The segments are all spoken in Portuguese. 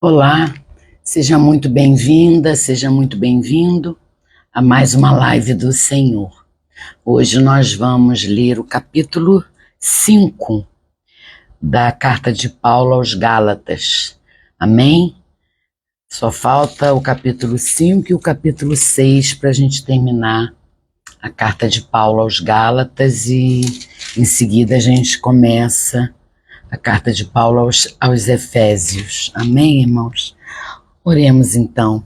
Olá, seja muito bem-vinda, seja muito bem-vindo a mais uma live do Senhor. Hoje nós vamos ler o capítulo 5 da carta de Paulo aos Gálatas. Amém? Só falta o capítulo 5 e o capítulo 6 para a gente terminar a carta de Paulo aos Gálatas e em seguida a gente começa a carta de Paulo aos Efésios. Amém, irmãos? Oremos então.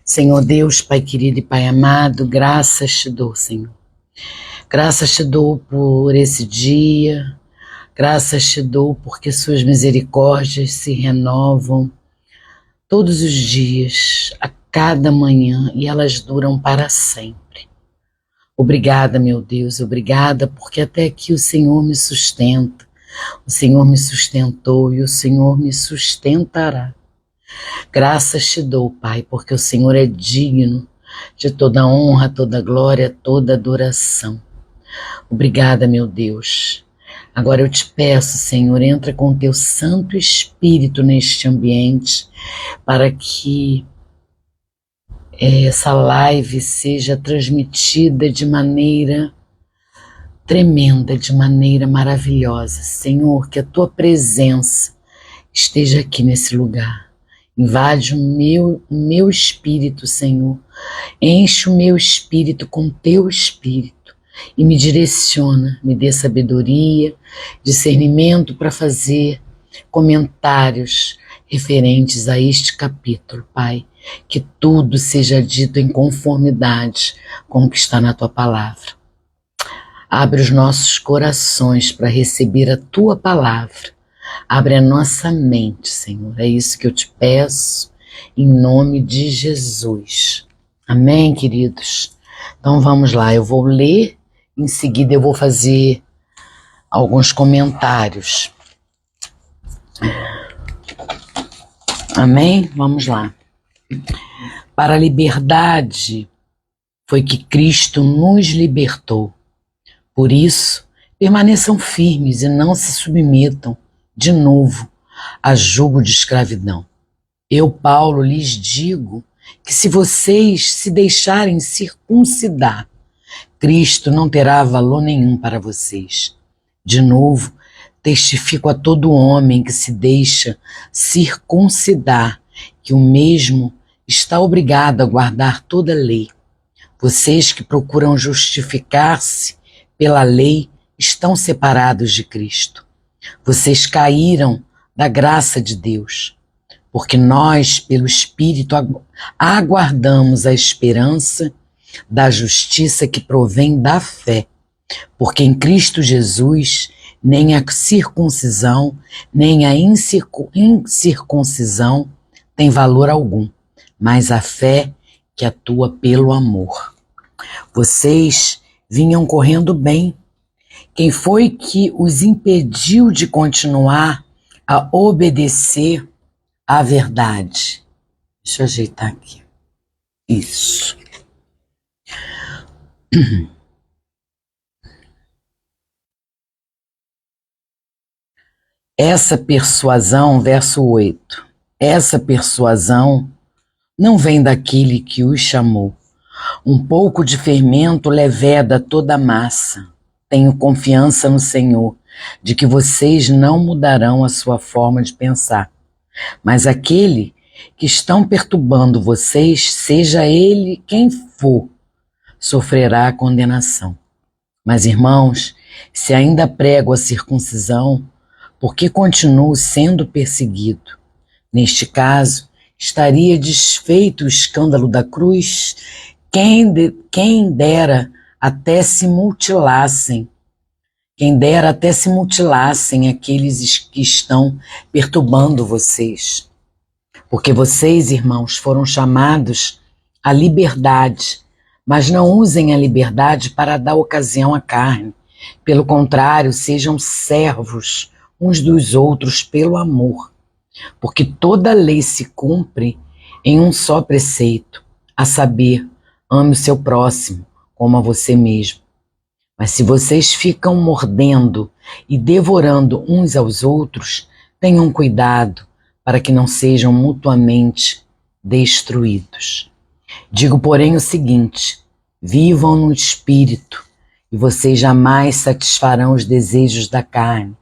Senhor Deus, Pai querido e Pai amado, graças te dou, Senhor. Graças te dou por esse dia, graças te dou porque suas misericórdias se renovam todos os dias, a cada manhã, e elas duram para sempre. Obrigada, meu Deus, obrigada porque até aqui o Senhor me sustenta, o Senhor me sustentou e o Senhor me sustentará. Graças te dou, Pai, porque o Senhor é digno de toda honra, toda glória, toda adoração. Obrigada, meu Deus. Agora eu te peço, Senhor, entra com o teu Santo Espírito neste ambiente para que essa live seja transmitida de maneira tremenda, de maneira maravilhosa. Senhor, que a tua presença esteja aqui nesse lugar. Invade o meu espírito, Senhor. Enche o meu espírito com teu espírito e me direciona, me dê sabedoria, discernimento para fazer comentários referentes a este capítulo, Pai. Que tudo seja dito em conformidade com o que está na tua palavra. Abre os nossos corações para receber a tua palavra. Abre a nossa mente, Senhor. É isso que eu te peço, em nome de Jesus. Amém, queridos? Então vamos lá, eu vou ler, em seguida eu vou fazer alguns comentários. Amém? Vamos lá. Para a liberdade foi que Cristo nos libertou. Por isso, permaneçam firmes e não se submetam de novo a jugo de escravidão. Eu, Paulo, lhes digo que se vocês se deixarem circuncidar, Cristo não terá valor nenhum para vocês. De novo, testifico a todo homem que se deixa circuncidar que o mesmo está obrigado a guardar toda a lei. Vocês que procuram justificar-se pela lei estão separados de Cristo. Vocês caíram da graça de Deus, porque nós, pelo Espírito, aguardamos a esperança da justiça que provém da fé. Porque em Cristo Jesus, nem a circuncisão, nem a incircuncisão tem valor algum, mas a fé que atua pelo amor. Vocês vinham correndo bem. Quem foi que os impediu de continuar a obedecer à verdade? Deixa eu ajeitar aqui. Isso. Essa persuasão, verso 8, essa persuasão não vem daquele que os chamou. Um pouco de fermento leveda toda a massa. Tenho confiança no Senhor, de que vocês não mudarão a sua forma de pensar. Mas aquele que estão perturbando vocês, seja ele quem for, sofrerá a condenação. Mas, irmãos, se ainda prego a circuncisão, por que continuo sendo perseguido? Neste caso, estaria desfeito o escândalo da cruz? Quem dera até se mutilassem. Quem dera até se mutilassem aqueles que estão perturbando vocês. Porque vocês, irmãos, foram chamados à liberdade, mas não usem a liberdade para dar ocasião à carne. Pelo contrário, sejam servos uns dos outros pelo amor. Porque toda lei se cumpre em um só preceito, a saber, ame o seu próximo como a você mesmo. Mas se vocês ficam mordendo e devorando uns aos outros, tenham cuidado para que não sejam mutuamente destruídos. Digo, porém, o seguinte: vivam no Espírito, e vocês jamais satisfarão os desejos da carne,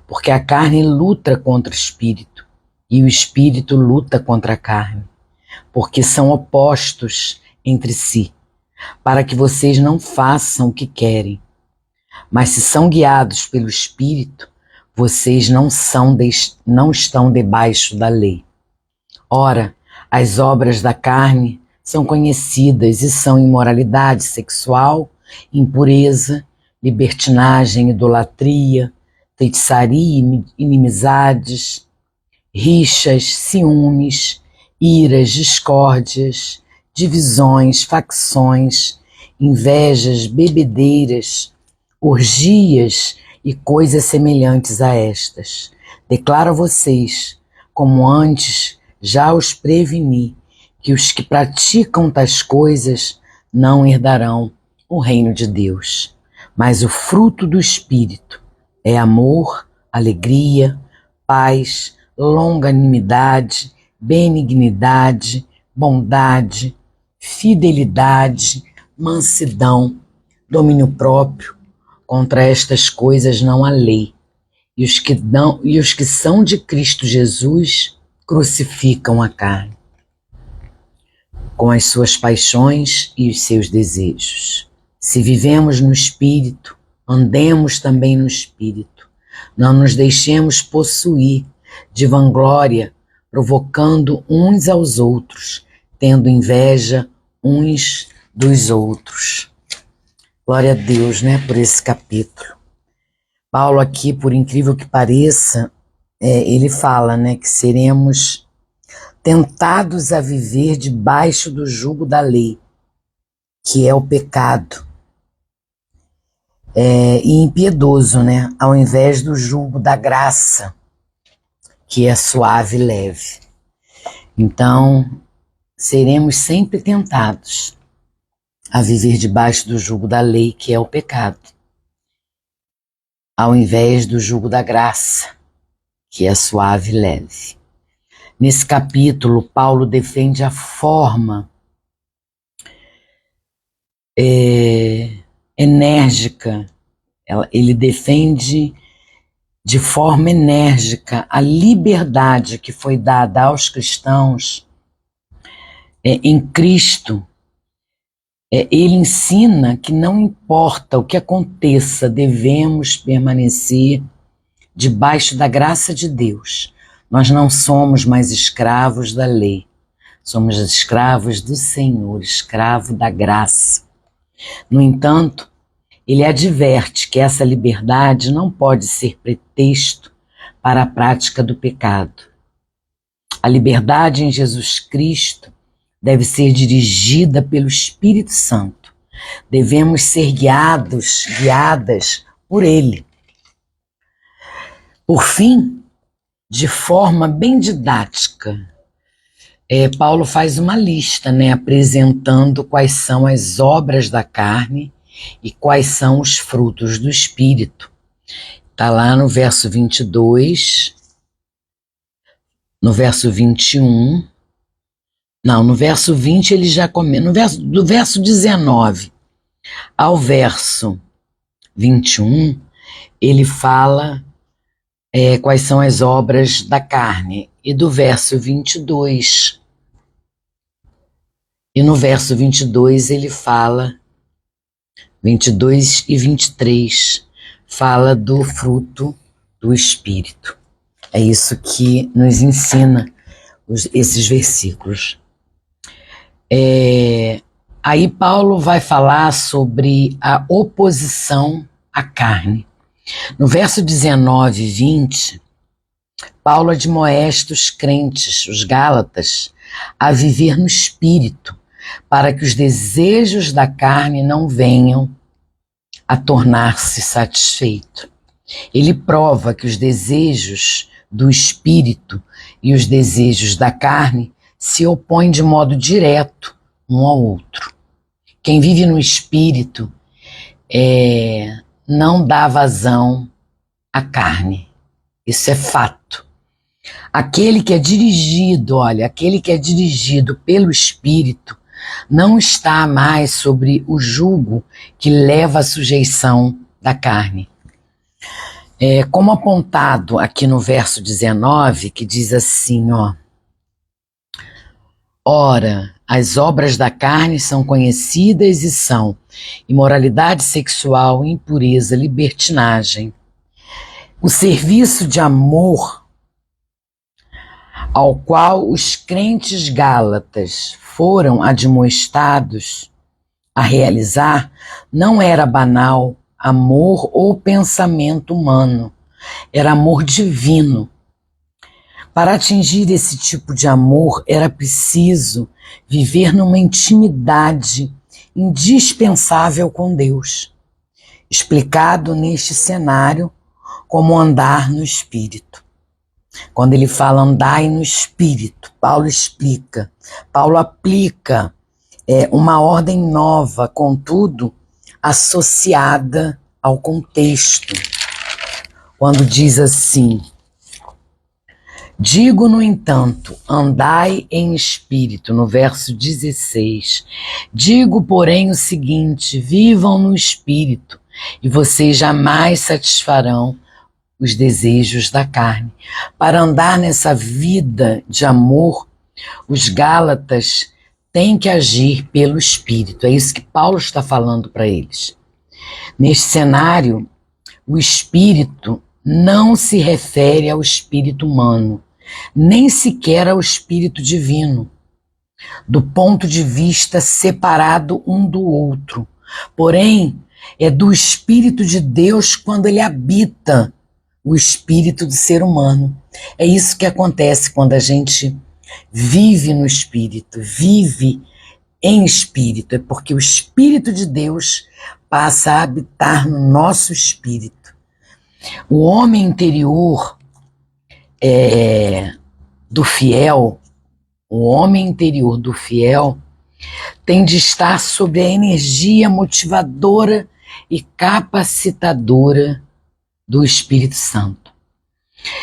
porque a carne luta contra o Espírito, e o Espírito luta contra a carne, porque são opostos entre si, para que vocês não façam o que querem. Mas se são guiados pelo Espírito, vocês não estão debaixo da lei. Ora, as obras da carne são conhecidas e são imoralidade sexual, impureza, libertinagem, idolatria, feitiçaria, inimizades, rixas, ciúmes, iras, discórdias, divisões, facções, invejas, bebedeiras, orgias e coisas semelhantes a estas. Declaro a vocês, como antes já os preveni, que os que praticam tais coisas não herdarão o reino de Deus. Mas o fruto do Espírito é amor, alegria, paz, longanimidade, benignidade, bondade, fidelidade, mansidão, domínio próprio. Contra estas coisas não há lei. E os que são de Cristo Jesus crucificam a carne, com as suas paixões e os seus desejos. Se vivemos no Espírito, andemos também no Espírito. Não nos deixemos possuir de vanglória, provocando uns aos outros, tendo inveja uns dos outros. Glória a Deus, né, por esse capítulo. Paulo aqui, por incrível que pareça, ele fala, né, que seremos tentados a viver debaixo do jugo da lei, que é o pecado, e impiedoso, né, ao invés do jugo da graça, que é suave e leve. Então, seremos sempre tentados a viver debaixo do jugo da lei, que é o pecado, ao invés do jugo da graça, que é suave e leve. Nesse capítulo, Paulo defende a forma enérgica, ele defende de forma enérgica a liberdade que foi dada aos cristãos em Cristo. Ele ensina que não importa o que aconteça, devemos permanecer debaixo da graça de Deus. Nós não somos mais escravos da lei, somos escravos do Senhor, escravo da graça. No entanto, ele adverte que essa liberdade não pode ser pretexto para a prática do pecado. A liberdade em Jesus Cristo deve ser dirigida pelo Espírito Santo. Devemos ser guiadas por Ele. Por fim, de forma bem didática, Paulo faz uma lista, né, apresentando quais são as obras da carne e quais são os frutos do Espírito. Está lá no verso 22, no verso 21, não, no verso 20 ele já começa, do verso 19 ao verso 21, ele fala quais são as obras da carne, e do verso 22, e no verso 22 ele fala, 22 e 23, fala do fruto do Espírito. É isso que nos ensina esses versículos. Aí Paulo vai falar sobre a oposição à carne. No verso 19 e 20, Paulo admoesta os crentes, os gálatas, a viver no Espírito, para que os desejos da carne não venham a tornar-se satisfeitos. Ele prova que os desejos do Espírito e os desejos da carne se opõem de modo direto um ao outro. Quem vive no Espírito não dá vazão à carne. Isso é fato. Aquele que é dirigido, olha, aquele que é dirigido pelo Espírito não está mais sobre o jugo que leva à sujeição da carne. Como apontado aqui no verso 19, que diz assim, ó: ora, as obras da carne são conhecidas e são imoralidade sexual, impureza, libertinagem. O serviço de amor ao qual os crentes gálatas foram admoestados a realizar não era banal amor ou pensamento humano, era amor divino. Para atingir esse tipo de amor era preciso viver numa intimidade indispensável com Deus, explicado neste cenário como andar no Espírito. Quando ele fala andai no Espírito, Paulo explica, Paulo aplica uma ordem nova, contudo, associada ao contexto. Quando diz assim: digo, no entanto, andai em espírito, no verso 16. Digo, porém, o seguinte: vivam no espírito, e vocês jamais satisfarão os desejos da carne. Para andar nessa vida de amor, os gálatas têm que agir pelo Espírito. É isso que Paulo está falando para eles. Neste cenário, o Espírito não se refere ao Espírito humano, nem sequer ao Espírito divino, do ponto de vista separado um do outro. Porém, é do Espírito de Deus quando ele habita o espírito do ser humano. É isso que acontece quando a gente vive no Espírito, vive em espírito. É porque o Espírito de Deus passa a habitar no nosso espírito. O homem interior do fiel, o homem interior do fiel tem de estar sob a energia motivadora e capacitadora do Espírito Santo.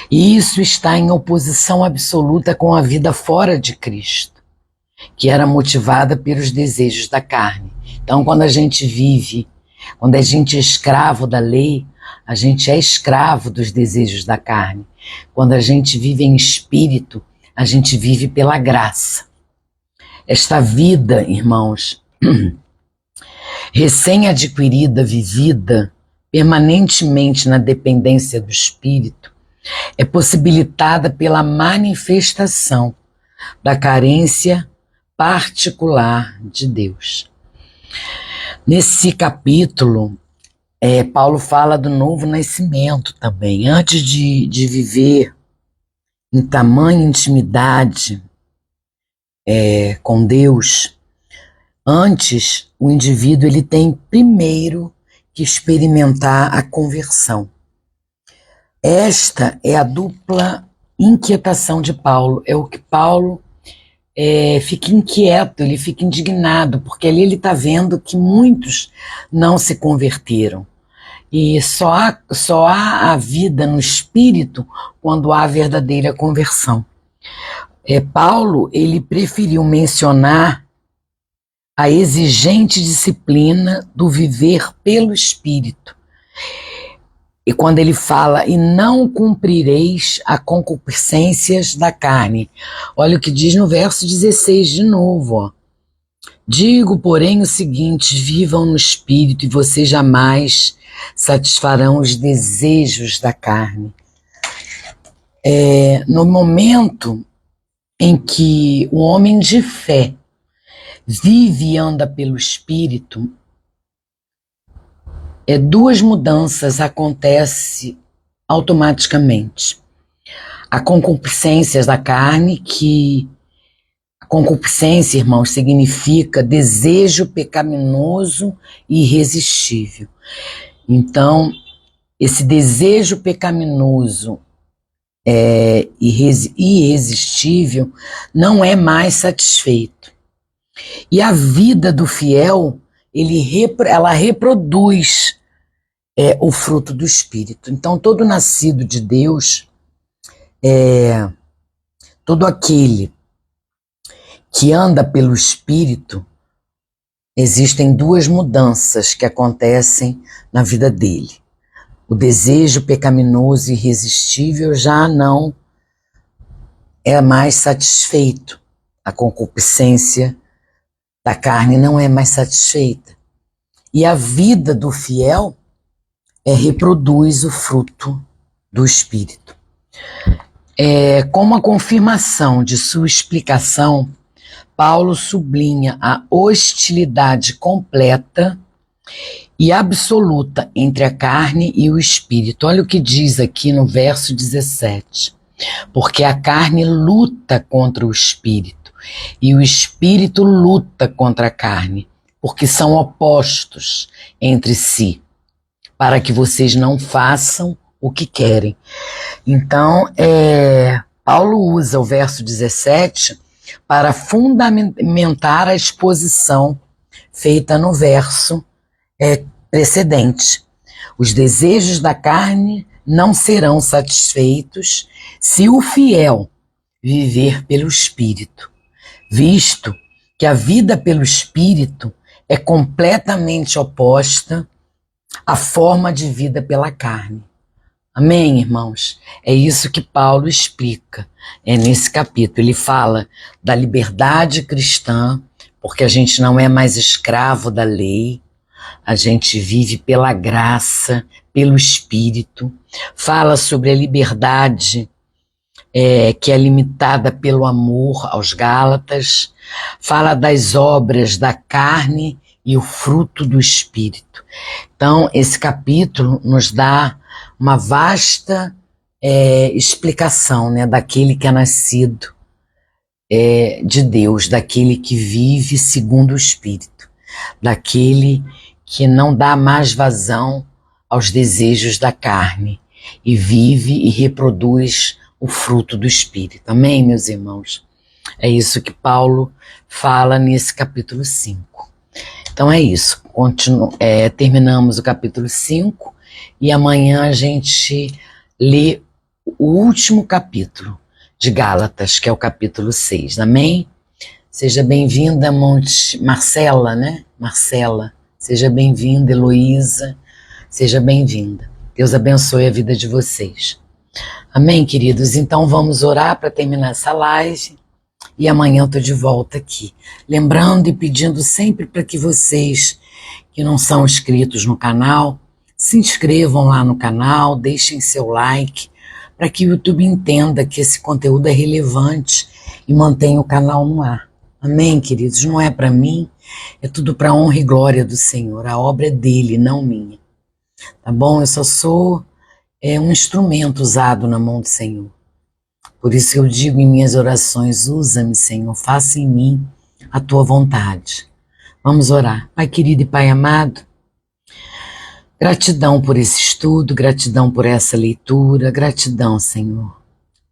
E isso está em oposição absoluta com a vida fora de Cristo, que era motivada pelos desejos da carne. Então, quando a gente vive, quando a gente é escravo da lei, a gente é escravo dos desejos da carne. Quando a gente vive em espírito, a gente vive pela graça. Esta vida, irmãos, recém-adquirida, vivida permanentemente na dependência do Espírito, é possibilitada pela manifestação da carência particular de Deus. Nesse capítulo, Paulo fala do novo nascimento também. Antes de viver em tamanha intimidade com Deus, antes o indivíduo ele tem primeiro que experimentar a conversão. Esta é a dupla inquietação de Paulo. É o que Paulo fica inquieto, ele fica indignado, porque ali ele está vendo que muitos não se converteram. E só há a vida no espírito quando há a verdadeira conversão. Paulo, ele preferiu mencionar a exigente disciplina do viver pelo Espírito. E quando ele fala, e não cumprireis as concupiscências da carne. Olha o que diz no verso 16 de novo. Ó. Digo, porém, o seguinte: vivam no Espírito e vocês jamais satisfarão os desejos da carne. No momento em que o homem de fé vive e anda pelo Espírito, duas mudanças acontecem automaticamente. A concupiscência da carne, que a concupiscência, irmãos, significa desejo pecaminoso e irresistível. Então, esse desejo pecaminoso irresistível não é mais satisfeito. E a vida do fiel, ela reproduz o fruto do Espírito. Então, todo nascido de Deus Todo aquele que anda pelo Espírito, existem duas mudanças que acontecem na vida dele. O desejo pecaminoso e irresistível já não é mais satisfeito. A concupiscência da carne não é mais satisfeita. E a vida do fiel reproduz o fruto do Espírito. Como a confirmação de sua explicação, Paulo sublinha a hostilidade completa e absoluta entre a carne e o Espírito. Olha o que diz aqui no verso 17. Porque a carne luta contra o Espírito e o Espírito luta contra a carne, porque são opostos entre si, para que vocês não façam o que querem. Então, Paulo usa o verso 17 para fundamentar a exposição feita no verso precedente. Os desejos da carne não serão satisfeitos se o fiel viver pelo Espírito, visto que a vida pelo Espírito é completamente oposta à forma de vida pela carne. Amém, irmãos? É isso que Paulo explica nesse capítulo. Ele fala da liberdade cristã, porque a gente não é mais escravo da lei, a gente vive pela graça, pelo Espírito. Fala sobre a liberdade que é limitada pelo amor aos Gálatas. Fala das obras da carne e o fruto do Espírito. Então, esse capítulo nos dá uma vasta explicação, né, daquele que é nascido de Deus, daquele que vive segundo o Espírito, daquele que não dá mais vazão aos desejos da carne e vive e reproduz o fruto do Espírito. Amém, meus irmãos? É isso que Paulo fala nesse capítulo 5. Então é isso. Terminamos o capítulo 5 e amanhã a gente lê o último capítulo de Gálatas, que é o capítulo 6. Amém? Seja bem-vinda, Marcela, né? Marcela, seja bem-vinda, Heloísa, seja bem-vinda. Deus abençoe a vida de vocês. Amém, queridos? Então vamos orar para terminar essa live e amanhã eu estou de volta aqui. Lembrando e pedindo sempre para que vocês que não são inscritos no canal, se inscrevam lá no canal, deixem seu like, para que o YouTube entenda que esse conteúdo é relevante e mantenha o canal no ar. Amém, queridos? Não é para mim, é tudo para a honra e glória do Senhor. A obra é dele, não minha. Tá bom? Eu só sou um instrumento usado na mão do Senhor. Por isso eu digo em minhas orações, usa-me, Senhor, faça em mim a tua vontade. Vamos orar. Pai querido e Pai amado, gratidão por esse estudo, gratidão por essa leitura, gratidão, Senhor,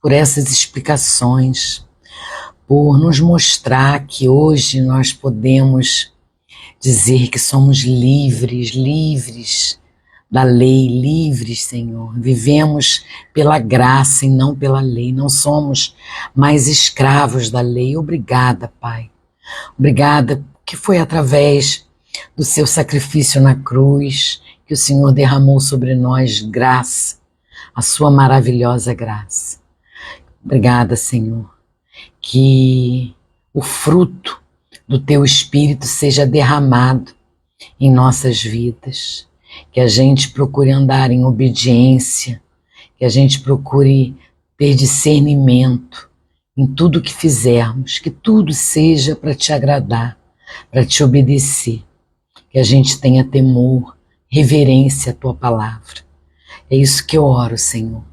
por essas explicações, por nos mostrar que hoje nós podemos dizer que somos livres da lei, livres, Senhor. Vivemos pela graça e não pela lei, não somos mais escravos da lei. Obrigada, Pai. Obrigada que foi através do seu sacrifício na cruz que o Senhor derramou sobre nós graça, a sua maravilhosa graça. Obrigada, Senhor, que o fruto do teu Espírito seja derramado em nossas vidas, que a gente procure andar em obediência, que a gente procure ter discernimento em tudo que fizermos, que tudo seja para te agradar, para te obedecer, que a gente tenha temor, reverência à tua palavra. É isso que eu oro, Senhor.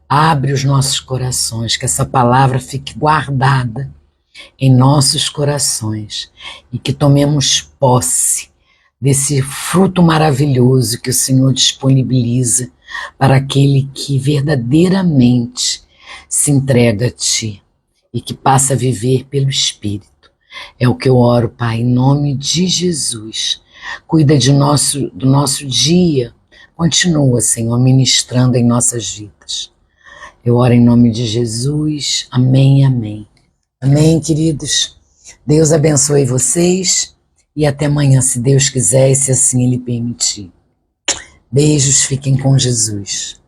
Abre os nossos corações, que essa palavra fique guardada em nossos corações e que tomemos posse desse fruto maravilhoso que o Senhor disponibiliza para aquele que verdadeiramente se entrega a Ti e que passa a viver pelo Espírito. É o que eu oro, Pai, em nome de Jesus. Cuida do nosso dia. Continua, Senhor, ministrando em nossas vidas. Eu oro em nome de Jesus. Amém, amém. Amém, queridos. Deus abençoe vocês e até amanhã, se Deus quiser e se assim Ele permitir. Beijos, fiquem com Jesus.